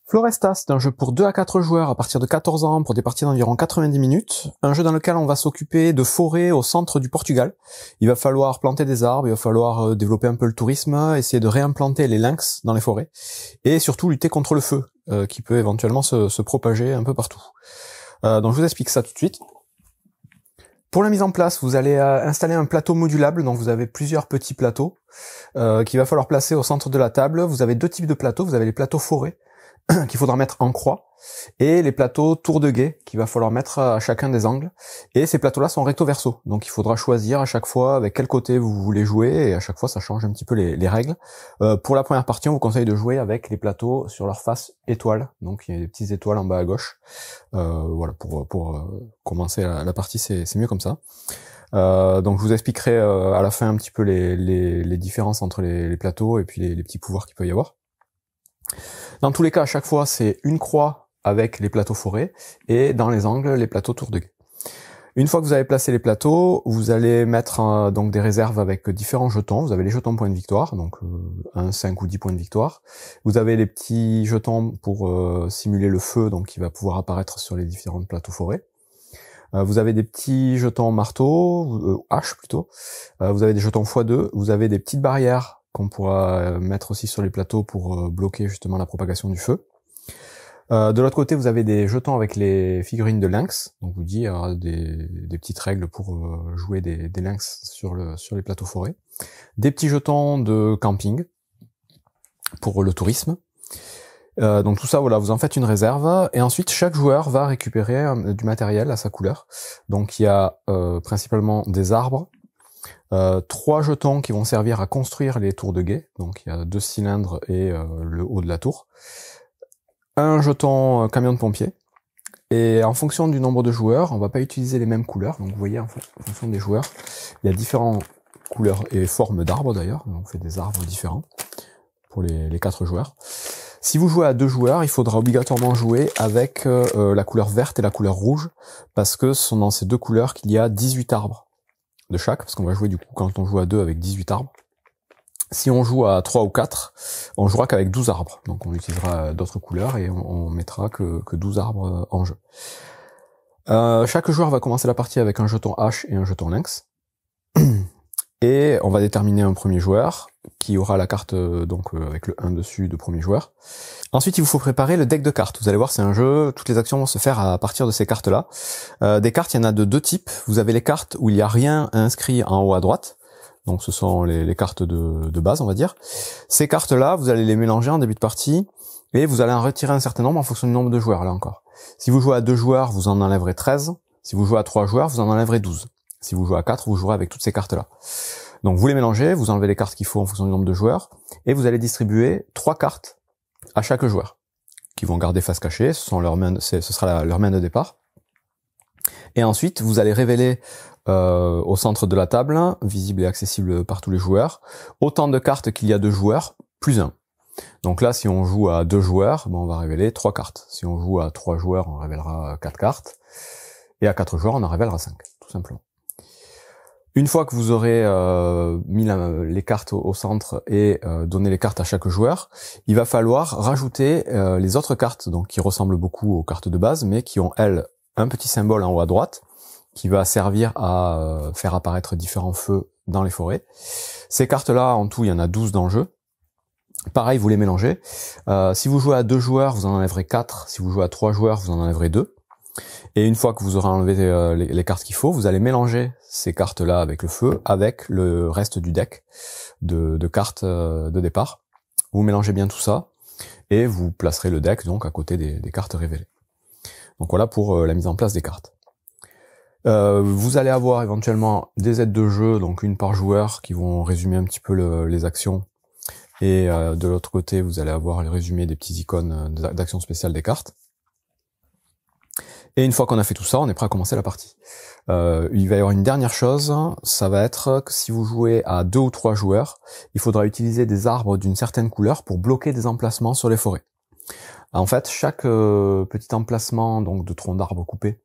Floresta, c'est un jeu pour 2 à 4 joueurs à partir de 14 ans pour des parties d'environ 90 minutes. Un jeu dans lequel on va s'occuper de forêts au centre du Portugal. Il va falloir planter des arbres, il va falloir développer un peu le tourisme, essayer de réimplanter les lynx dans les forêts et surtout lutter contre le feu qui peut éventuellement se propager un peu partout. Donc je vous explique ça tout de suite. Pour la mise en place, vous allez installer un plateau modulable, donc vous avez plusieurs petits plateaux qu'il va falloir placer au centre de la table. Vous avez deux types de plateaux, vous avez les plateaux forêts qu'il faudra mettre en croix, et les plateaux tour de guet qu'il va falloir mettre à chacun des angles. Et ces plateaux-là sont recto verso, donc il faudra choisir à chaque fois avec quel côté vous voulez jouer, et à chaque fois ça change un petit peu les règles. Pour la première partie, on vous conseille de jouer avec les plateaux sur leur face étoile, donc il y a des petites étoiles en bas à gauche. Voilà, pour commencer la partie, c'est mieux comme ça. Donc je vous expliquerai à la fin un petit peu les différences entre les plateaux et puis les petits pouvoirs qu'il peut y avoir. Dans tous les cas, à chaque fois, c'est une croix avec les plateaux forêts et dans les angles, les plateaux tour de guet. Une fois que vous avez placé les plateaux, vous allez mettre donc des réserves avec différents jetons. Vous avez les jetons points de victoire, donc 1, 5 ou 10 points de victoire. Vous avez les petits jetons pour simuler le feu, donc qui va pouvoir apparaître sur les différents plateaux forêts. Vous avez des petits jetons marteau, hache plutôt. Vous avez des jetons x2. Vous avez des petites barrières qu'on pourra mettre aussi sur les plateaux pour bloquer justement la propagation du feu. De l'autre côté, vous avez des jetons avec les figurines de lynx. Donc vous dit des petites règles pour jouer des lynx sur les plateaux forêts. Des petits jetons de camping pour le tourisme. Donc tout ça, voilà, vous en faites une réserve. Et ensuite, chaque joueur va récupérer du matériel à sa couleur. Donc il y a principalement des arbres, 3 jetons qui vont servir à construire les tours de guet, donc il y a 2 cylindres et le haut de la tour, un jeton camion de pompier, et en fonction du nombre de joueurs, on va pas utiliser les mêmes couleurs, donc vous voyez en fonction des joueurs, il y a différentes couleurs et formes d'arbres d'ailleurs, on fait des arbres différents pour les 4 joueurs. Si vous jouez à 2 joueurs, il faudra obligatoirement jouer avec la couleur verte et la couleur rouge, parce que ce sont dans ces deux couleurs qu'il y a 18 arbres de chaque, parce qu'on va jouer du coup quand on joue à 2 avec 18 arbres. Si on joue à 3 ou 4, on jouera qu'avec 12 arbres. Donc on utilisera d'autres couleurs et on mettra que 12 arbres en jeu. Chaque joueur va commencer la partie avec un jeton hache et un jeton lynx. Et on va déterminer un premier joueur qui aura la carte avec le 1 dessus de premier joueur. Ensuite, il vous faut préparer le deck de cartes. Vous allez voir, c'est un jeu, toutes les actions vont se faire à partir de ces cartes-là. Des cartes, il y en a de 2 types. Vous avez les cartes où il n'y a rien inscrit en haut à droite. Donc ce sont les cartes de base, on va dire. Ces cartes-là, vous allez les mélanger en début de partie et vous allez en retirer un certain nombre en fonction du nombre de joueurs, là encore. Si vous jouez à 2 joueurs, vous en enlèverez 13. Si vous jouez à 3 joueurs, vous en enlèverez 12. Si vous jouez à 4, vous jouerez avec toutes ces cartes-là. Donc vous les mélangez, vous enlevez les cartes qu'il faut en fonction du nombre de joueurs, et vous allez distribuer 3 cartes à chaque joueur, qui vont garder face cachée, ce sera leur main de départ. Et ensuite, vous allez révéler au centre de la table, visible et accessible par tous les joueurs, autant de cartes qu'il y a de joueurs, plus 1. Donc là, si on joue à 2 joueurs, on va révéler 3 cartes. Si on joue à 3 joueurs, on révélera 4 cartes. Et à 4 joueurs, on en révélera 5, tout simplement. Une fois que vous aurez mis les cartes au centre et donné les cartes à chaque joueur, il va falloir rajouter les autres cartes, donc qui ressemblent beaucoup aux cartes de base, mais qui ont, elles, un petit symbole en haut à droite, qui va servir à faire apparaître différents feux dans les forêts. Ces cartes-là, en tout, il y en a 12 dans le jeu. Pareil, vous les mélangez. Si vous jouez à 2 joueurs, vous en enlèverez 4. Si vous jouez à 3 joueurs, vous en enlèverez 2. Et une fois que vous aurez enlevé les cartes qu'il faut, vous allez mélanger ces cartes-là avec le feu, avec le reste du deck de cartes de départ. Vous mélangez bien tout ça, et vous placerez le deck donc à côté des cartes révélées. Donc voilà pour la mise en place des cartes. Vous allez avoir éventuellement des aides de jeu, donc une par joueur, qui vont résumer un petit peu les actions. Et de l'autre côté, vous allez avoir le résumé des petits icônes d'actions spéciales des cartes. Et une fois qu'on a fait tout ça, on est prêt à commencer la partie. Il va y avoir une dernière chose, ça va être que si vous jouez à 2 ou 3 joueurs, il faudra utiliser des arbres d'une certaine couleur pour bloquer des emplacements sur les forêts. En fait, chaque petit emplacement donc de tronc d'arbre coupé,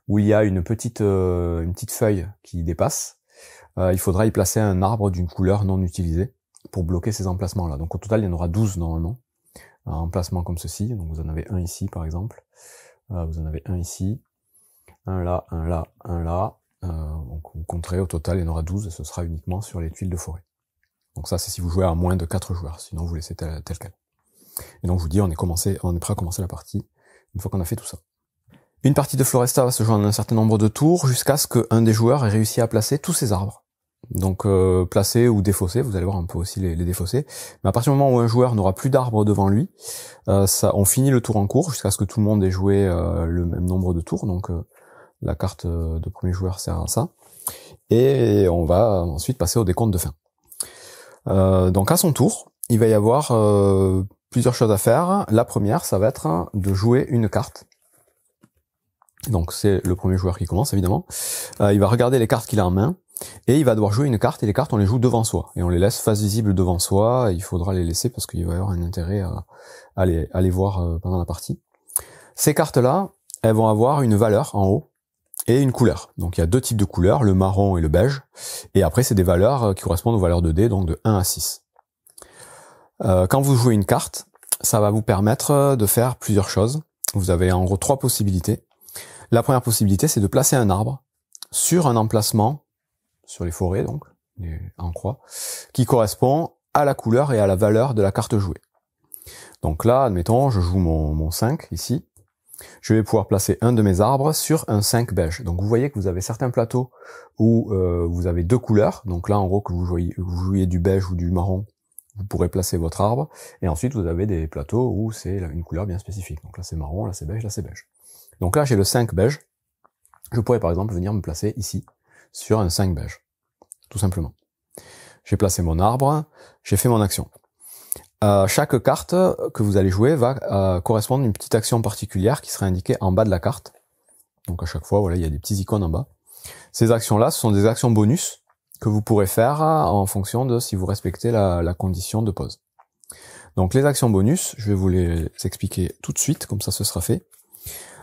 où il y a une petite feuille qui dépasse, il faudra y placer un arbre d'une couleur non utilisée pour bloquer ces emplacements-là. Donc au total, il y en aura 12 normalement. un emplacement comme ceci. Donc vous en avez un ici par exemple, vous en avez un ici, un là, un là, un là. Donc vous compterez au total, il y en aura 12 et ce sera uniquement sur les tuiles de forêt. Donc ça c'est si vous jouez à moins de 4 joueurs, sinon vous laissez tel quel. Et donc je vous dis, on est prêt à commencer la partie une fois qu'on a fait tout ça. Une partie de Floresta va se jouer en un certain nombre de tours jusqu'à ce qu'un des joueurs ait réussi à placer tous ses arbres. Donc placer ou défausser, vous allez voir un peu aussi les défausser. Mais à partir du moment où un joueur n'aura plus d'arbres devant lui, on finit le tour en cours jusqu'à ce que tout le monde ait joué le même nombre de tours. Donc la carte de premier joueur sert à ça. Et on va ensuite passer au décompte de fin. Donc à son tour, il va y avoir plusieurs choses à faire. La première, ça va être de jouer une carte. Donc c'est le premier joueur qui commence évidemment. Il va regarder les cartes qu'il a en main et il va devoir jouer une carte, et les cartes on les joue devant soi et on les laisse face visible devant soi. Il faudra les laisser parce qu'il va y avoir un intérêt à les voir pendant la partie. Ces cartes-là, elles vont avoir une valeur en haut et une couleur. Donc il y a deux types de couleurs, le marron et le beige, et après c'est des valeurs qui correspondent aux valeurs de dés, donc de 1 à 6. Quand vous jouez une carte, ça va vous permettre de faire plusieurs choses. Vous avez en gros 3 possibilités. La première possibilité, c'est de placer un arbre sur un emplacement, sur les forêts donc, en croix, qui correspond à la couleur et à la valeur de la carte jouée. Donc là, admettons, je joue mon 5 ici, je vais pouvoir placer un de mes arbres sur un 5 beige. Donc vous voyez que vous avez certains plateaux où vous avez 2 couleurs, donc là en gros que vous jouiez du beige ou du marron, vous pourrez placer votre arbre, et ensuite vous avez des plateaux où c'est une couleur bien spécifique. Donc là c'est marron, là c'est beige, là c'est beige. Donc là j'ai le 5 beige, je pourrais par exemple venir me placer ici, sur un 5 beige, tout simplement. J'ai placé mon arbre, j'ai fait mon action. Chaque carte que vous allez jouer va correspondre à une petite action particulière qui sera indiquée en bas de la carte. Donc à chaque fois, voilà, il y a des petits icônes en bas. Ces actions-là, ce sont des actions bonus que vous pourrez faire en fonction de si vous respectez la condition de pause. Donc les actions bonus, je vais vous les expliquer tout de suite, comme ça ce sera fait.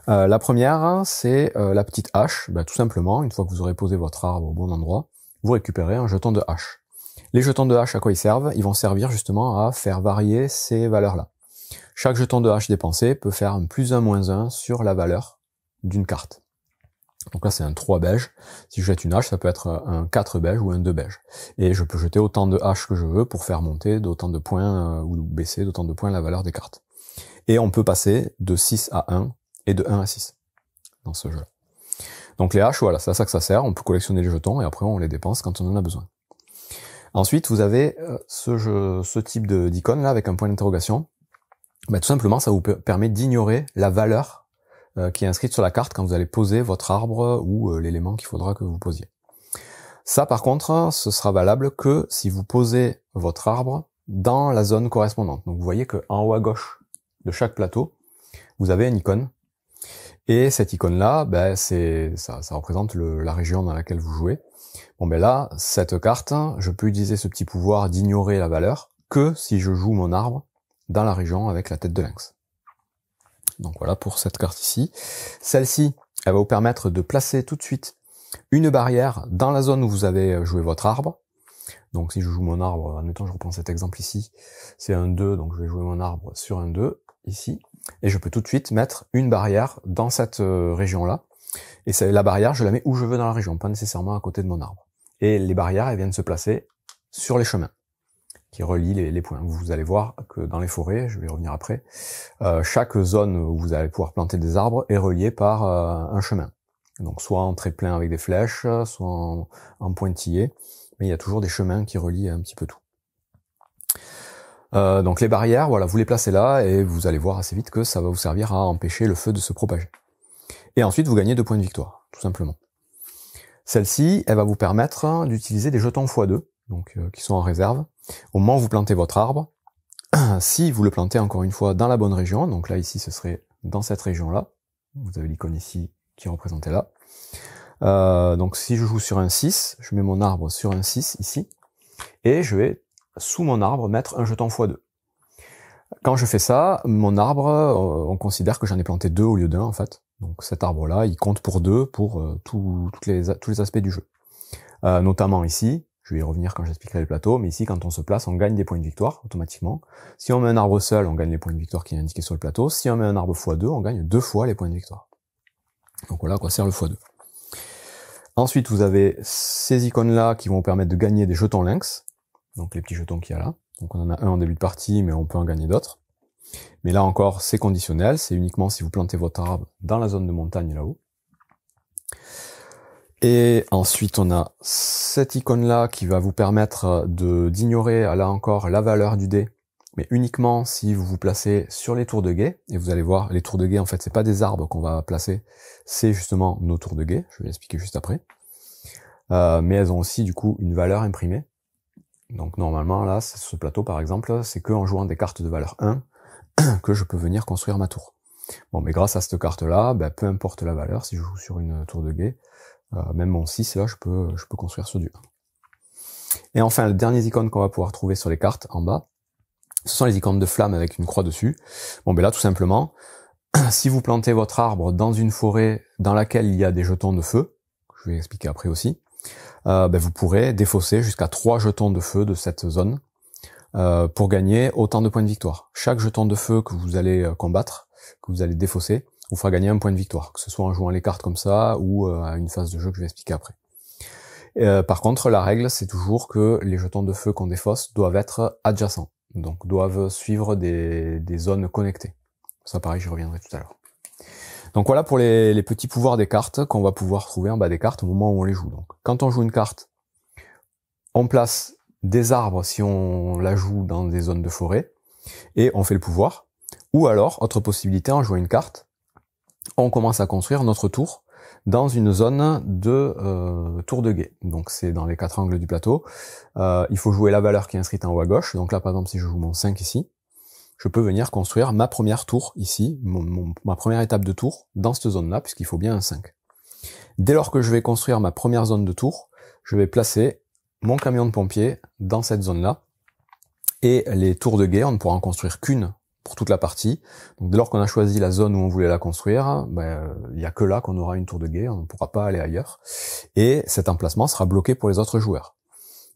La première, c'est la petite hache. Tout simplement, une fois que vous aurez posé votre arbre au bon endroit, vous récupérez un jeton de hache. Les jetons de hache, à quoi ils servent? Ils vont servir justement à faire varier ces valeurs-là. Chaque jeton de hache dépensé peut faire un +1, -1 sur la valeur d'une carte. Donc là, c'est un 3 beige. Si je jette une hache, ça peut être un 4 beige ou un 2 beige. Et je peux jeter autant de haches que je veux pour faire monter d'autant de points ou baisser d'autant de points la valeur des cartes. Et on peut passer de 6 à 1 et de 1 à 6 dans ce jeu-là. Donc les haches, voilà, c'est à ça que ça sert. On peut collectionner les jetons et après on les dépense quand on en a besoin. Ensuite, vous avez ce type d'icône là avec un point d'interrogation. Tout simplement, ça vous permet d'ignorer la valeur qui est inscrite sur la carte quand vous allez poser votre arbre ou l'élément qu'il faudra que vous posiez. Ça, par contre, ce sera valable que si vous posez votre arbre dans la zone correspondante. Donc vous voyez que en haut à gauche de chaque plateau, vous avez une icône. Et cette icône-là, ça représente la région dans laquelle vous jouez. Là, cette carte, je peux utiliser ce petit pouvoir d'ignorer la valeur que si je joue mon arbre dans la région avec la tête de lynx. Donc voilà pour cette carte ici. Celle-ci, elle va vous permettre de placer tout de suite une barrière dans la zone où vous avez joué votre arbre. Donc si je joue mon arbre, admettons je reprends cet exemple ici, c'est un 2, donc je vais jouer mon arbre sur un 2, ici. Et je peux tout de suite mettre une barrière dans cette région-là. Et la barrière, je la mets où je veux dans la région, pas nécessairement à côté de mon arbre. Et les barrières, elles viennent se placer sur les chemins qui relient les points. Vous allez voir que dans les forêts, je vais y revenir après, chaque zone où vous allez pouvoir planter des arbres est reliée par un chemin. Donc soit en trait plein avec des flèches, soit en pointillé, mais il y a toujours des chemins qui relient un petit peu tout. Donc les barrières, voilà, vous les placez là et vous allez voir assez vite que ça va vous servir à empêcher le feu de se propager. Et ensuite, vous gagnez 2 points de victoire, tout simplement. Celle-ci, elle va vous permettre d'utiliser des jetons x2, donc qui sont en réserve. Au moment où vous plantez votre arbre, si vous le plantez encore une fois dans la bonne région, donc là ici ce serait dans cette région-là, vous avez l'icône ici qui est représentée là. Donc si je joue sur un 6, je mets mon arbre sur un 6 ici, et je vais sous mon arbre mettre un jeton x2. Quand je fais ça, mon arbre, on considère que j'en ai planté 2 au lieu d'1 en fait. Donc cet arbre-là, il compte pour 2 pour tous les aspects du jeu. Notamment ici, Je vais y revenir quand j'expliquerai les plateaux, mais ici, quand on se place, on gagne des points de victoire, automatiquement. Si on met un arbre seul, on gagne les points de victoire qui est indiqué sur le plateau. Si on met un arbre x2, on gagne 2 fois les points de victoire. Donc voilà à quoi sert le x2. Ensuite, vous avez ces icônes-là qui vont vous permettre de gagner des jetons lynx. Donc les petits jetons qu'il y a là. Donc on en a un en début de partie, mais on peut en gagner d'autres. Mais là encore, c'est conditionnel, c'est uniquement si vous plantez votre arbre dans la zone de montagne là-haut. Et ensuite, on a cette icône-là qui va vous permettre d'ignorer, là encore, la valeur du dé, mais uniquement si vous vous placez sur les tours de guet. Et vous allez voir, les tours de guet, en fait, c'est pas des arbres qu'on va placer, c'est justement nos tours de guet. Je vais l'expliquer juste après. Mais elles ont aussi, du coup, une valeur imprimée. Donc normalement, là, sur ce plateau, par exemple, c'est qu'en jouant des cartes de valeur 1 que je peux venir construire ma tour. Bon, mais grâce à cette carte-là, peu importe la valeur, si je joue sur une tour de guet, même mon 6, là, je peux construire sur du 1. Et enfin, les dernières icônes qu'on va pouvoir trouver sur les cartes, en bas, ce sont les icônes de flamme avec une croix dessus. Bon, là, tout simplement, si vous plantez votre arbre dans une forêt dans laquelle il y a des jetons de feu, je vais expliquer après aussi, vous pourrez défausser jusqu'à 3 jetons de feu de cette zone pour gagner autant de points de victoire. Chaque jeton de feu que vous allez combattre, que vous allez défausser, vous fera gagner un point de victoire, que ce soit en jouant les cartes comme ça ou à une phase de jeu que je vais expliquer après. Par contre, la règle, c'est toujours que les jetons de feu qu'on défausse doivent être adjacents, donc doivent suivre des zones connectées. Ça, pareil, j'y reviendrai tout à l'heure. Donc voilà pour les petits pouvoirs des cartes qu'on va pouvoir trouver en bas des cartes au moment où on les joue. Donc, quand on joue une carte, on place des arbres si on la joue dans des zones de forêt, et on fait le pouvoir. Ou alors, autre possibilité, en jouant une carte, on commence à construire notre tour dans une zone de tour de guet. Donc c'est dans les 4 angles du plateau. Il faut jouer la valeur qui est inscrite en haut à gauche. Donc là, par exemple, si je joue mon 5 ici, je peux venir construire ma première tour ici, ma première étape de tour dans cette zone-là, puisqu'il faut bien un 5. Dès lors que je vais construire ma première zone de tour, je vais placer mon camion de pompier dans cette zone-là. Et les tours de guet, on ne pourra en construire qu'une pour toute la partie. Donc dès lors qu'on a choisi la zone où on voulait la construire, il y a que là qu'on aura une tour de guet, on ne pourra pas aller ailleurs. Et cet emplacement sera bloqué pour les autres joueurs.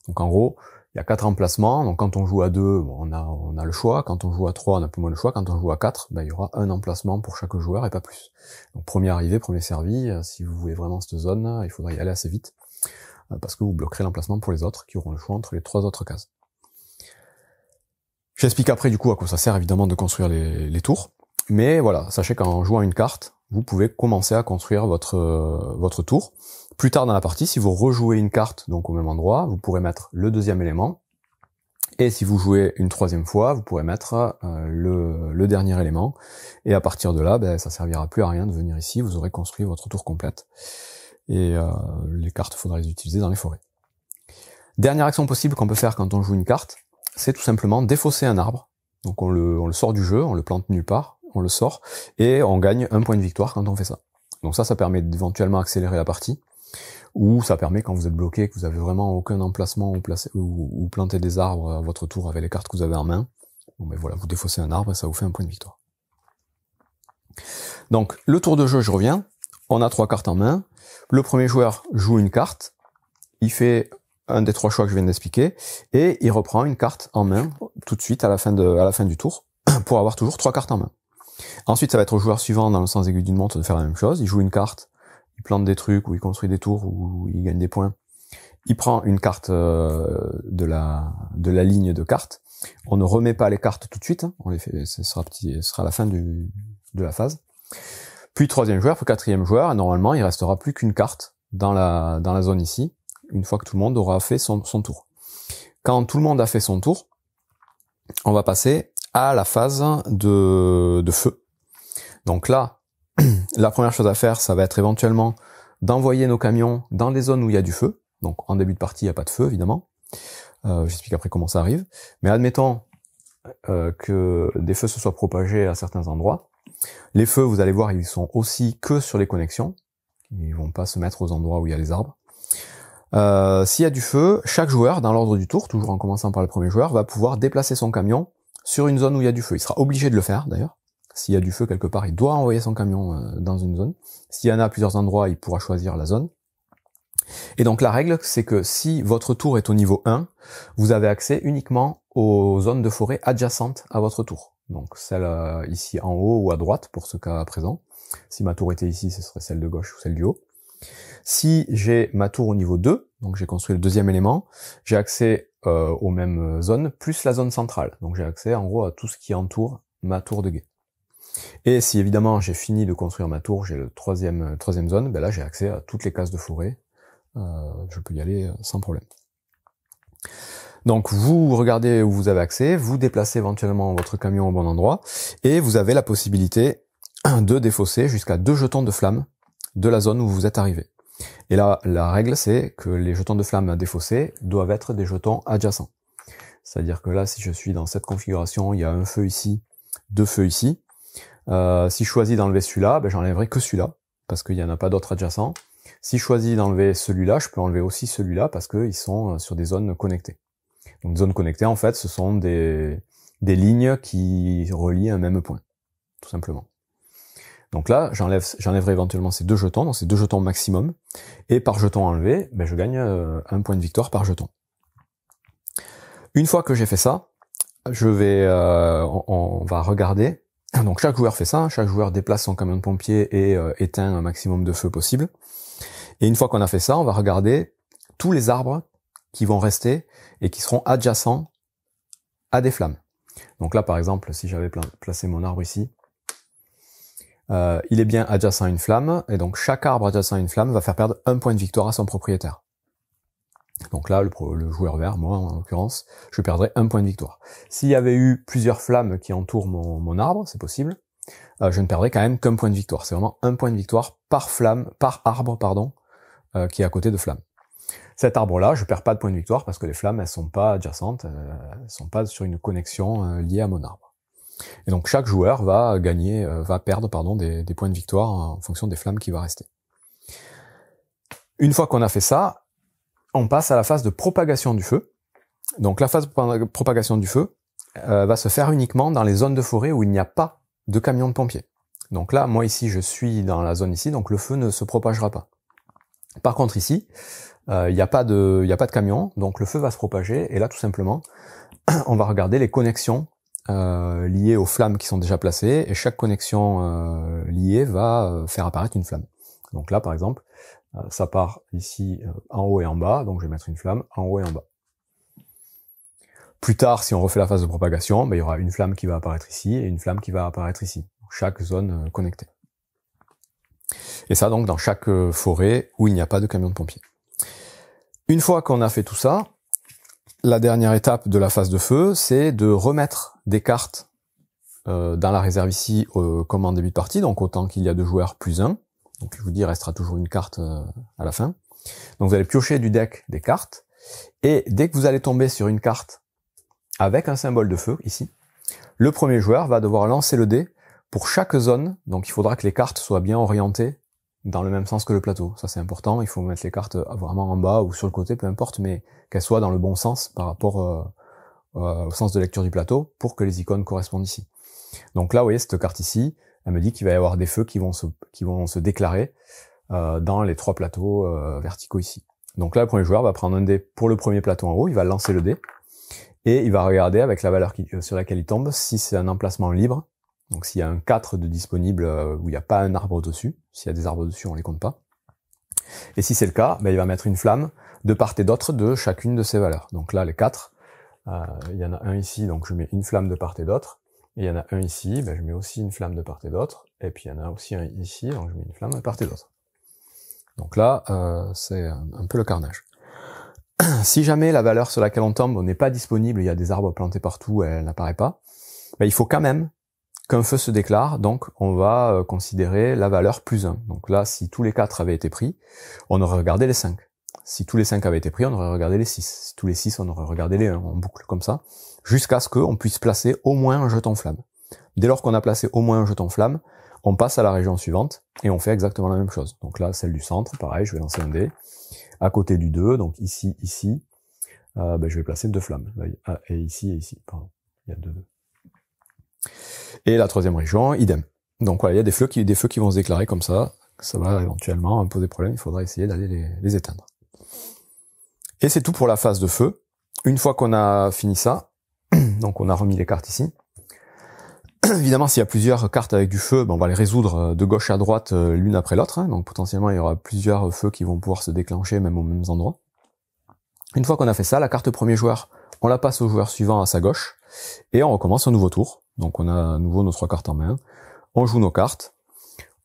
Donc en gros, il y a 4 emplacements, donc quand on joue à 2, on a le choix, quand on joue à 3, on a plus moins le choix, quand on joue à 4, il y aura un emplacement pour chaque joueur et pas plus. Donc premier arrivé, premier servi, si vous voulez vraiment cette zone, il faudra y aller assez vite, parce que vous bloquerez l'emplacement pour les autres qui auront le choix entre les 3 autres cases. J'explique après du coup à quoi ça sert évidemment de construire les tours, mais voilà, sachez qu'en jouant une carte, vous pouvez commencer à construire votre tour. Plus tard dans la partie, si vous rejouez une carte donc au même endroit, vous pourrez mettre le deuxième élément, et si vous jouez une troisième fois, vous pourrez mettre le dernier élément, et à partir de là, ça servira plus à rien de venir ici, vous aurez construit votre tour complète, et les cartes, il faudra les utiliser dans les forêts. Dernière action possible qu'on peut faire quand on joue une carte, c'est tout simplement défausser un arbre. Donc on le sort du jeu, on le plante nulle part, on le sort, et on gagne un point de victoire quand on fait ça. Donc ça permet d'éventuellement accélérer la partie, ou ça permet quand vous êtes bloqué, que vous avez vraiment aucun emplacement où planter des arbres à votre tour avec les cartes que vous avez en main. Voilà, vous défaussez un arbre et ça vous fait un point de victoire. Donc le tour de jeu, je reviens, on a 3 cartes en main, le premier joueur joue une carte, il fait un des 3 choix que je viens d'expliquer, et il reprend une carte en main tout de suite à la fin du tour, pour avoir toujours 3 cartes en main. Ensuite, ça va être au joueur suivant, dans le sens aiguille d'une montre, de faire la même chose. Il joue une carte, il plante des trucs, ou il construit des tours, ou il gagne des points. Il prend une carte de la ligne de cartes. On ne remet pas les cartes tout de suite, on les fait, ce sera à la fin de la phase. Puis troisième joueur, puis quatrième joueur, et normalement, il restera plus qu'une carte dans la zone ici, une fois que tout le monde aura fait son tour. Quand tout le monde a fait son tour, on va passer à la phase de feu. Donc là, la première chose à faire, ça va être éventuellement d'envoyer nos camions dans les zones où il y a du feu. Donc en début de partie, il n'y a pas de feu, évidemment. J'explique après comment ça arrive. Mais admettons que des feux se soient propagés à certains endroits. Les feux, vous allez voir, ils sont aussi que sur les connexions. Ils vont pas se mettre aux endroits où il y a les arbres. S'il y a du feu, chaque joueur, dans l'ordre du tour, toujours en commençant par le premier joueur, va pouvoir déplacer son camion sur une zone où il y a du feu. Il sera obligé de le faire, d'ailleurs. S'il y a du feu quelque part, il doit envoyer son camion dans une zone. S'il y en a à plusieurs endroits, il pourra choisir la zone. Et donc la règle, c'est que si votre tour est au niveau 1, vous avez accès uniquement aux zones de forêt adjacentes à votre tour. Donc celle ici en haut ou à droite pour ce cas présent. Si ma tour était ici, ce serait celle de gauche ou celle du haut. Si j'ai ma tour au niveau 2, donc j'ai construit le deuxième élément, j'ai accès aux mêmes zones, plus la zone centrale. Donc j'ai accès en gros à tout ce qui entoure ma tour de guet. Et si évidemment j'ai fini de construire ma tour, j'ai le troisième zone, ben là j'ai accès à toutes les cases de forêt. Je peux y aller sans problème. Donc vous regardez où vous avez accès, vous déplacez éventuellement votre camion au bon endroit, et vous avez la possibilité de défausser jusqu'à 2 jetons de flamme de la zone où vous êtes arrivé. Et là, la règle, c'est que les jetons de flamme à défausser doivent être des jetons adjacents. C'est-à-dire que là, si je suis dans cette configuration, il y a un feu ici, 2 feux ici. Si je choisis d'enlever celui-là, ben, j'enlèverai que celui-là, parce qu'il n'y en a pas d'autres adjacents. Si je choisis d'enlever celui-là, je peux enlever aussi celui-là, parce qu'ils sont sur des zones connectées. Donc, zones connectées, en fait, ce sont des lignes qui relient un même point, tout simplement. Donc là, j'enlèverai éventuellement ces 2 jetons, donc ces 2 jetons maximum, et par jeton enlevé, ben je gagne 1 point de victoire par jeton. Une fois que j'ai fait ça, on va regarder. Donc chaque joueur fait ça, chaque joueur déplace son camion de pompier et éteint un maximum de feu possible. Et une fois qu'on a fait ça, on va regarder tous les arbres qui vont rester et qui seront adjacents à des flammes. Donc là, par exemple, si j'avais placé mon arbre ici, il est bien adjacent à une flamme, et donc chaque arbre adjacent à une flamme va faire perdre 1 point de victoire à son propriétaire. Donc là, le joueur vert, moi en l'occurrence, je perdrai 1 point de victoire. S'il y avait eu plusieurs flammes qui entourent mon arbre, c'est possible, je ne perdrai quand même qu'1 point de victoire. C'est vraiment 1 point de victoire par arbre, qui est à côté de flamme. Cet arbre-là, je perds pas de point de victoire parce que les flammes, elles sont pas adjacentes, elles sont pas sur une connexion liée à mon arbre. Et donc chaque joueur va perdre des points de victoire en fonction des flammes qui va rester. Une fois qu'on a fait ça, on passe à la phase de propagation du feu. Donc la phase de propagation du feu va se faire uniquement dans les zones de forêt où il n'y a pas de camion de pompiers. Donc là, moi ici, je suis dans la zone ici, donc le feu ne se propagera pas. Par contre ici, il n'y a pas de camion, donc le feu va se propager, et là tout simplement, on va regarder les connexions liées aux flammes qui sont déjà placées, et chaque connexion liée va faire apparaître une flamme. Donc là par exemple, ça part ici en haut et en bas, donc je vais mettre une flamme en haut et en bas. Plus tard, si on refait la phase de propagation, ben, il y aura une flamme qui va apparaître ici et une flamme qui va apparaître ici, chaque zone connectée. Et ça donc dans chaque forêt où il n'y a pas de camion de pompiers. Une fois qu'on a fait tout ça, la dernière étape de la phase de feu, c'est de remettre des cartes dans la réserve ici comme en début de partie, donc autant qu'il y a 2 joueurs plus 1. Donc je vous dis, il restera toujours une carte à la fin. Donc vous allez piocher du deck des cartes, et dès que vous allez tomber sur une carte avec un symbole de feu, ici, le premier joueur va devoir lancer le dé pour chaque zone, donc il faudra que les cartes soient bien orientées dans le même sens que le plateau. Ça c'est important, il faut mettre les cartes vraiment en bas ou sur le côté, peu importe, mais qu'elles soient dans le bon sens par rapport au sens de lecture du plateau pour que les icônes correspondent ici. Donc là, vous voyez, cette carte ici, elle me dit qu'il va y avoir des feux qui vont se déclarer dans les 3 plateaux verticaux ici. Donc là, le premier joueur va prendre un dé pour le premier plateau en haut, il va lancer le dé, et il va regarder avec la valeur sur laquelle il tombe si c'est un emplacement libre. Donc s'il y a un 4 de disponible où il n'y a pas un arbre dessus, s'il y a des arbres dessus, on les compte pas. Et si c'est le cas, ben, il va mettre une flamme de part et d'autre de chacune de ces valeurs. Donc là, les 4, il y en a un ici, donc je mets une flamme de part et d'autre. Et il y en a un ici, ben, je mets aussi une flamme de part et d'autre. Et puis il y en a aussi un ici, donc je mets une flamme de part et d'autre. Donc là, c'est un peu le carnage. Si jamais la valeur sur laquelle on tombe n'est pas disponible, il y a des arbres plantés partout, elle n'apparaît pas, ben, il faut quand même qu'un feu se déclare, donc on va considérer la valeur plus 1. Donc là, si tous les 4 avaient été pris, on aurait regardé les 5. Si tous les 5 avaient été pris, on aurait regardé les 6. Si tous les 6, on aurait regardé les 1, on boucle comme ça, jusqu'à ce qu'on puisse placer au moins un jeton flamme. Dès lors qu'on a placé au moins un jeton flamme, on passe à la région suivante, et on fait exactement la même chose. Donc là, celle du centre, pareil, je vais lancer un dé. À côté du 2, donc ici, ben, je vais placer 2 flammes. Là, et ici, pardon. Il y a 2. Et la 3e région, idem. Donc voilà, il y a des feux qui vont se déclarer comme ça. Ça va éventuellement poser problème, il faudra essayer d'aller les éteindre. Et c'est tout pour la phase de feu. Une fois qu'on a fini ça, donc on a remis les cartes ici. Évidemment, s'il y a plusieurs cartes avec du feu, on va les résoudre de gauche à droite l'une après l'autre. Hein. Donc potentiellement, il y aura plusieurs feux qui vont pouvoir se déclencher même aux mêmes endroits. Une fois qu'on a fait ça, la carte premier joueur, on la passe au joueur suivant à sa gauche. Et on recommence un nouveau tour. Donc on a à nouveau nos 3 cartes en main. On joue nos cartes.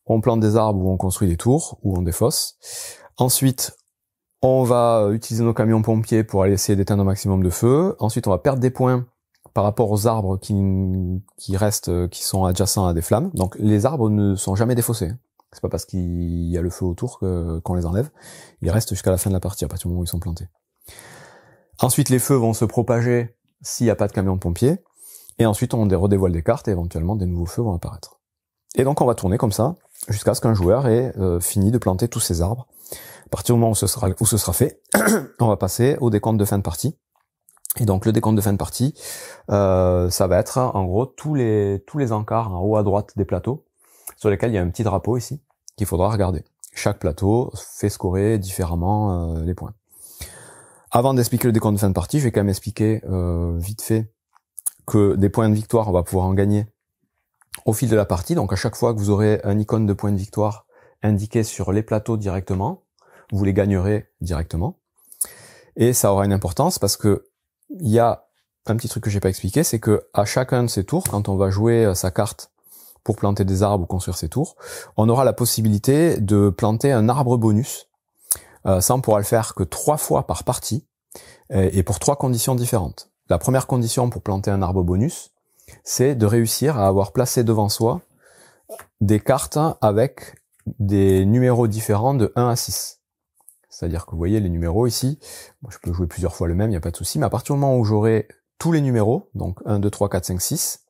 On plante des arbres ou on construit des tours, ou on défausse. Ensuite, on va utiliser nos camions pompiers pour aller essayer d'éteindre un maximum de feu. Ensuite, on va perdre des points par rapport aux arbres qui restent, qui sont adjacents à des flammes. Donc les arbres ne sont jamais défaussés. C'est pas parce qu'il y a le feu autour qu'on les enlève. Ils restent jusqu'à la fin de la partie, à partir du moment où ils sont plantés. Ensuite, les feux vont se propager s'il n'y a pas de camion de pompiers. Et ensuite, on redévoile des cartes et éventuellement des nouveaux feux vont apparaître. Et donc on va tourner comme ça jusqu'à ce qu'un joueur ait fini de planter tous ces arbres. À partir du moment où ce sera fait, on va passer au décompte de fin de partie. Et donc le décompte de fin de partie, ça va être en gros tous les encarts en haut à droite des plateaux, sur lesquels il y a un petit drapeau ici, qu'il faudra regarder. Chaque plateau fait scorer différemment les points. Avant d'expliquer le décompte de fin de partie, je vais quand même expliquer vite fait que des points de victoire, on va pouvoir en gagner au fil de la partie. Donc à chaque fois que vous aurez un icône de points de victoire indiqué sur les plateaux directement, vous les gagnerez directement. Et ça aura une importance parce que il y a un petit truc que j'ai pas expliqué, c'est que à chacun de ces tours, quand on va jouer sa carte pour planter des arbres ou construire ses tours, on aura la possibilité de planter un arbre bonus. Ça, on pourra le faire que 3 fois par partie et pour 3 conditions différentes. La première condition pour planter un arbre bonus, c'est de réussir à avoir placé devant soi des cartes avec des numéros différents de 1 à 6. C'est-à-dire que vous voyez les numéros ici, moi, je peux jouer plusieurs fois le même, il n'y a pas de souci, mais à partir du moment où j'aurai tous les numéros, donc 1, 2, 3, 4, 5, 6,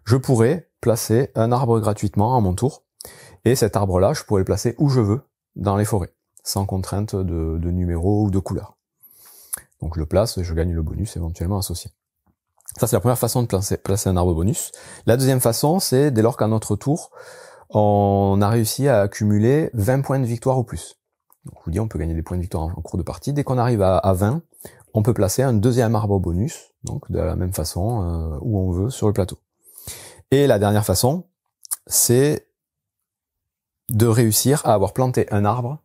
je pourrai placer un arbre gratuitement à mon tour, et cet arbre-là, je pourrai le placer où je veux dans les forêts, sans contrainte de numéros ou de couleurs. Donc je le place et je gagne le bonus éventuellement associé. Ça, c'est la première façon de placer un arbre bonus. La deuxième façon, c'est dès lors qu'à notre tour, on a réussi à accumuler 20 points de victoire ou plus. Donc, je vous dis, on peut gagner des points de victoire en cours de partie. Dès qu'on arrive à 20, on peut placer un deuxième arbre bonus, donc de la même façon, où on veut sur le plateau. Et la dernière façon, c'est de réussir à avoir planté un arbre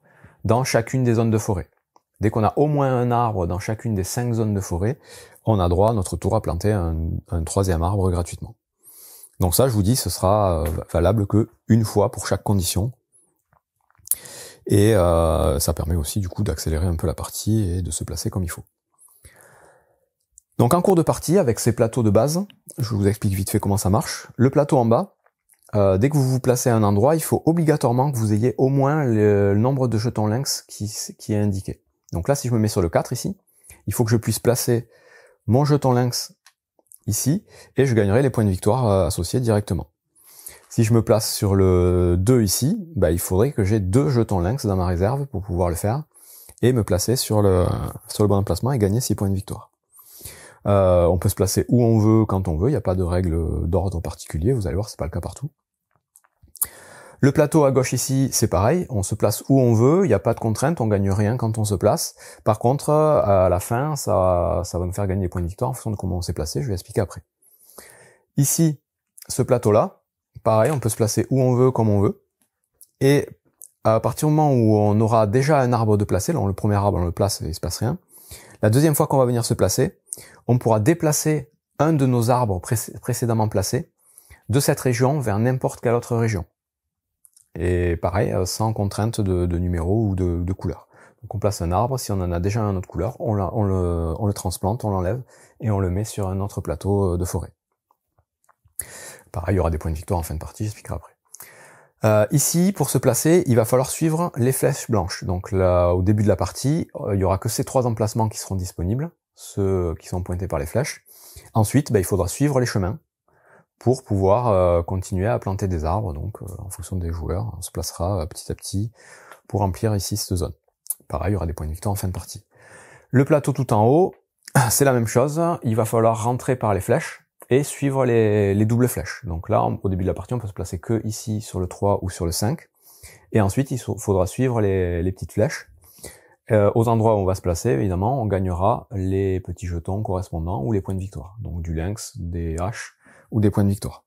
dans chacune des zones de forêt. Dès qu'on a au moins un arbre dans chacune des 5 zones de forêt, on a droit à notre tour à planter un troisième arbre gratuitement. Donc ça, je vous dis, ce sera valable que une fois pour chaque condition. Et ça permet aussi du coup d'accélérer un peu la partie et de se placer comme il faut. Donc en cours de partie, avec ces plateaux de base, je vous explique vite fait comment ça marche. Le plateau en bas, dès que vous vous placez à un endroit, il faut obligatoirement que vous ayez au moins le nombre de jetons lynx qui est indiqué. Donc là, si je me mets sur le 4 ici, il faut que je puisse placer mon jeton lynx ici, et je gagnerai les points de victoire associés directement. Si je me place sur le 2 ici, il faudrait que j'ai 2 jetons lynx dans ma réserve pour pouvoir le faire, et me placer sur le bon emplacement et gagner 6 points de victoire. On peut se placer où on veut, quand on veut, il n'y a pas de règle d'ordre particulier, vous allez voir, c'est pas le cas partout. Le plateau à gauche ici, c'est pareil, on se place où on veut, il n'y a pas de contrainte, on gagne rien quand on se place. Par contre, à la fin, ça va me faire gagner des points de victoire en fonction de comment on s'est placé, je vais expliquer après. Ici, ce plateau-là, pareil, on peut se placer où on veut, comme on veut. Et à partir du moment où on aura déjà un arbre de placé, là, le premier arbre, on le place et il se passe rien. La deuxième fois qu'on va venir se placer, on pourra déplacer un de nos arbres précédemment placés de cette région vers n'importe quelle autre région. Et pareil, sans contrainte de numéro ou de couleur. Donc on place un arbre, si on en a déjà un autre couleur, on le transplante, on l'enlève et on le met sur un autre plateau de forêt. Pareil, il y aura des points de victoire en fin de partie, j'expliquerai après. Ici, pour se placer, il va falloir suivre les flèches blanches. Donc là, au début de la partie, il y aura que ces 3 emplacements qui seront disponibles, ceux qui sont pointés par les flèches. Ensuite, il faudra suivre les chemins pour pouvoir continuer à planter des arbres. Donc en fonction des joueurs, on se placera petit à petit pour remplir ici cette zone. Pareil, il y aura des points de victoire en fin de partie. Le plateau tout en haut, c'est la même chose. Il va falloir rentrer par les flèches et suivre les doubles flèches. Donc là, au début de la partie, on peut se placer que ici sur le 3 ou sur le 5. Et ensuite, il faudra suivre les petites flèches aux endroits où on va se placer, évidemment, on gagnera les petits jetons correspondants ou les points de victoire. Donc du lynx, des haches ou des points de victoire.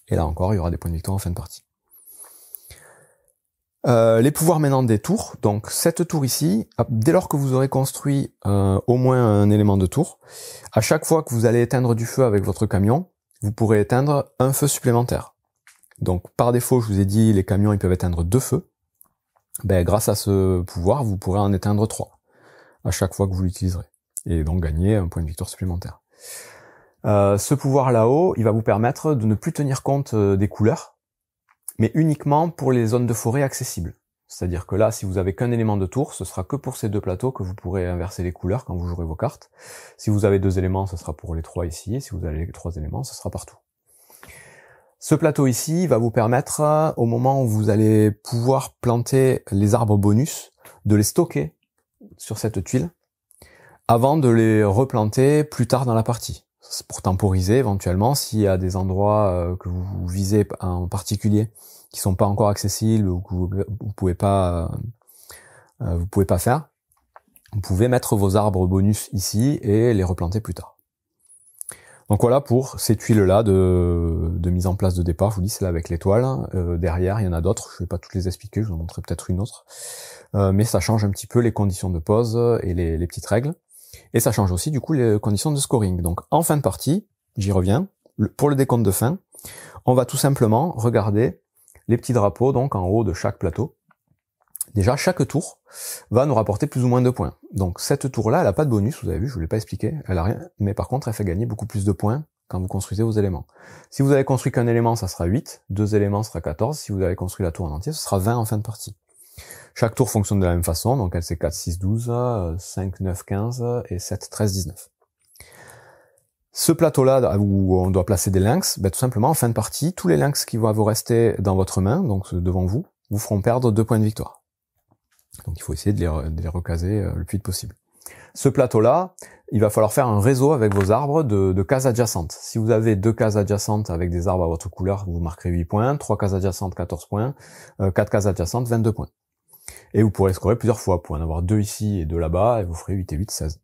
Et là encore, il y aura des points de victoire en fin de partie. Les pouvoirs maintenant des tours. Donc cette tour ici, dès lors que vous aurez construit au moins un élément de tour, à chaque fois que vous allez éteindre du feu avec votre camion, vous pourrez éteindre un feu supplémentaire. Donc par défaut, je vous ai dit, les camions ils peuvent éteindre 2 feux. Ben, grâce à ce pouvoir, vous pourrez en éteindre 3 à chaque fois que vous l'utiliserez. Et donc gagner un point de victoire supplémentaire. Ce pouvoir là-haut, il va vous permettre de ne plus tenir compte des couleurs, mais uniquement pour les zones de forêt accessibles. C'est-à-dire que là, si vous avez qu'un élément de tour, ce sera que pour ces 2 plateaux que vous pourrez inverser les couleurs quand vous jouerez vos cartes. Si vous avez 2 éléments, ce sera pour les 3 ici, et si vous avez les 3 éléments, ce sera partout. Ce plateau ici va vous permettre, au moment où vous allez pouvoir planter les arbres bonus, de les stocker sur cette tuile, avant de les replanter plus tard dans la partie. C'est pour temporiser éventuellement s'il y a des endroits que vous visez en particulier qui sont pas encore accessibles ou que vous pouvez pas faire. Vous pouvez mettre vos arbres bonus ici et les replanter plus tard. Donc voilà pour ces tuiles-là de mise en place de départ. Je vous dis, c'est là avec l'étoile. Derrière, il y en a d'autres. Je vais pas toutes les expliquer. Je vous en montrerai peut-être une autre. Mais ça change un petit peu les conditions de pose et les petites règles. Et ça change aussi du coup les conditions de scoring. Donc en fin de partie, j'y reviens, pour le décompte de fin, on va tout simplement regarder les petits drapeaux donc en haut de chaque plateau. Déjà, chaque tour va nous rapporter plus ou moins de points. Donc cette tour-là, elle n'a pas de bonus, vous avez vu, je ne vous l'ai pas expliqué, elle a rien, mais par contre elle fait gagner beaucoup plus de points quand vous construisez vos éléments. Si vous avez construit qu'un élément, ça sera 8, 2 éléments, ça sera 14, si vous avez construit la tour en entier, ce sera 20 en fin de partie. Chaque tour fonctionne de la même façon, donc elle c'est 4, 6, 12, 5, 9, 15 et 7, 13, 19. Ce plateau-là où on doit placer des lynx, ben, tout simplement en fin de partie, tous les lynx qui vont vous rester dans votre main, donc devant vous, vous feront perdre 2 points de victoire. Donc il faut essayer de les recaser le plus vite possible. Ce plateau-là, il va falloir faire un réseau avec vos arbres de cases adjacentes. Si vous avez 2 cases adjacentes avec des arbres à votre couleur, vous marquerez 8 points, 3 cases adjacentes, 14 points, 4 cases adjacentes, 22 points. Et vous pourrez scorer plusieurs fois. Vous pourrez en avoir 2 ici et 2 là-bas, et vous ferez 8 et 8, 16.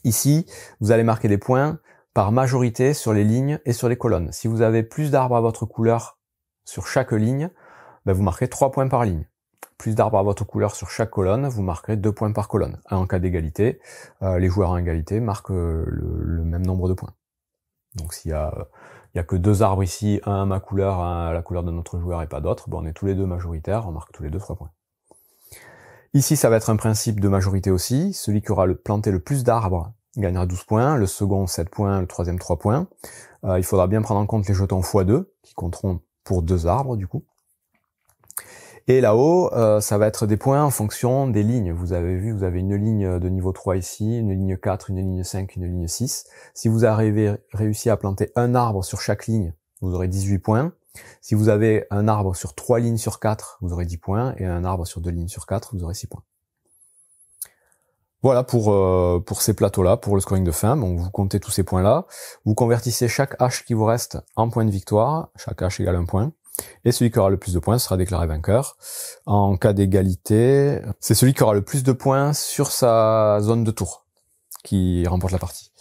Ici, vous allez marquer des points par majorité sur les lignes et sur les colonnes. Si vous avez plus d'arbres à votre couleur sur chaque ligne, ben vous marquez 3 points par ligne. Plus d'arbres à votre couleur sur chaque colonne, vous marquerez 2 points par colonne. En cas d'égalité, les joueurs en égalité marquent le même nombre de points. Donc s'il y a que 2 arbres ici, un à ma couleur, un à la couleur de notre joueur et pas d'autres, ben on est tous les deux majoritaires, on marque tous les deux 3 points. Ici, ça va être un principe de majorité aussi. Celui qui aura planté le plus d'arbres gagnera 12 points, le second 7 points, le troisième 3 points. Il faudra bien prendre en compte les jetons x2, qui compteront pour 2 arbres du coup. Et là-haut, ça va être des points en fonction des lignes. Vous avez vu, vous avez une ligne de niveau 3 ici, une ligne 4, une ligne 5, une ligne 6. Si vous avez réussi à planter un arbre sur chaque ligne, vous aurez 18 points. Si vous avez un arbre sur 3 lignes sur 4, vous aurez 10 points, et un arbre sur 2 lignes sur 4, vous aurez 6 points. Voilà pour ces plateaux-là, pour le scoring de fin. Donc vous comptez tous ces points-là, vous convertissez chaque hache qui vous reste en point de victoire, chaque hache égale 1 point, et celui qui aura le plus de points sera déclaré vainqueur. En cas d'égalité, c'est celui qui aura le plus de points sur sa zone de tour qui remporte la partie.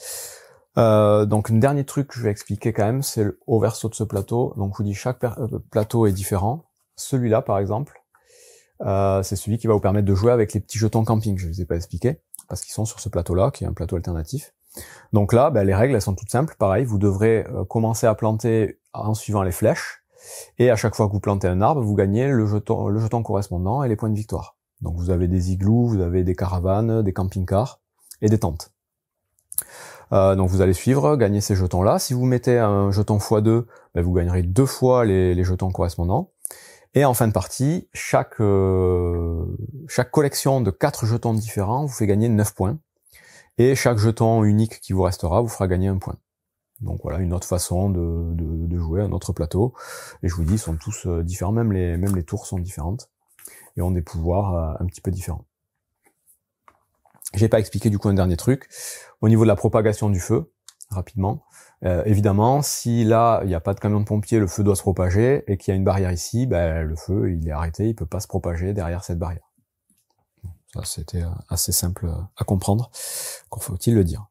Donc un dernier truc que je vais expliquer quand même, c'est au verso de ce plateau. Donc je vous dis, chaque plateau est différent. Celui-là par exemple, c'est celui qui va vous permettre de jouer avec les petits jetons camping. Je ne les ai pas expliqués parce qu'ils sont sur ce plateau-là, qui est un plateau alternatif. Donc là, les règles elles sont toutes simples. Pareil, vous devrez commencer à planter en suivant les flèches, et à chaque fois que vous plantez un arbre, vous gagnez le jeton correspondant et les points de victoire. Donc vous avez des igloos, vous avez des caravanes, des camping-cars et des tentes. Donc vous allez suivre, gagner ces jetons-là. Si vous mettez un jeton x2, vous gagnerez 2 fois les jetons correspondants. Et en fin de partie, chaque collection de 4 jetons différents vous fait gagner 9 points. Et chaque jeton unique qui vous restera vous fera gagner 1 point. Donc voilà, une autre façon de jouer, un autre plateau. Et je vous dis, ils sont tous différents, même les tours sont différentes. Et ont des pouvoirs un petit peu différents. J'ai pas expliqué du coup un dernier truc. Au niveau de la propagation du feu, rapidement, évidemment, si là, il n'y a pas de camion de pompier, le feu doit se propager, et qu'il y a une barrière ici, le feu, il est arrêté, il peut pas se propager derrière cette barrière. Ça, c'était assez simple à comprendre, encore faut-il le dire.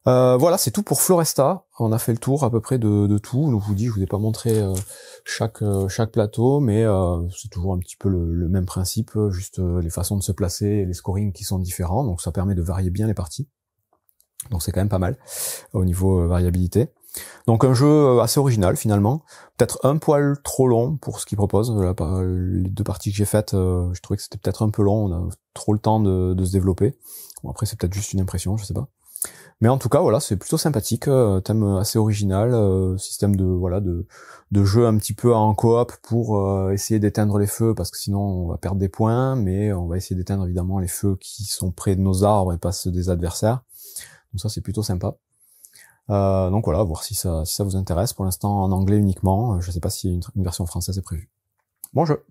Voilà, c'est tout pour Floresta. On a fait le tour à peu près de tout. Donc, je vous ai pas montré chaque plateau, mais c'est toujours un petit peu le même principe, juste les façons de se placer et les scorings qui sont différents. Donc, ça permet de varier bien les parties. Donc, c'est quand même pas mal au niveau variabilité. Donc, un jeu assez original finalement. Peut-être un poil trop long pour ce qu'il propose. Les 2 parties que j'ai faites, je trouvais que c'était peut-être un peu long. On a trop le temps de se développer. Bon, après, c'est peut-être juste une impression, je sais pas. Mais en tout cas, voilà, c'est plutôt sympathique, thème assez original, système de jeu un petit peu en coop pour essayer d'éteindre les feux, parce que sinon on va perdre des points, mais on va essayer d'éteindre évidemment les feux qui sont près de nos arbres et pas ceux des adversaires. Donc ça, c'est plutôt sympa. Donc voilà, voir si ça vous intéresse. Pour l'instant en anglais uniquement, je sais pas si une version française est prévue. Bon jeu.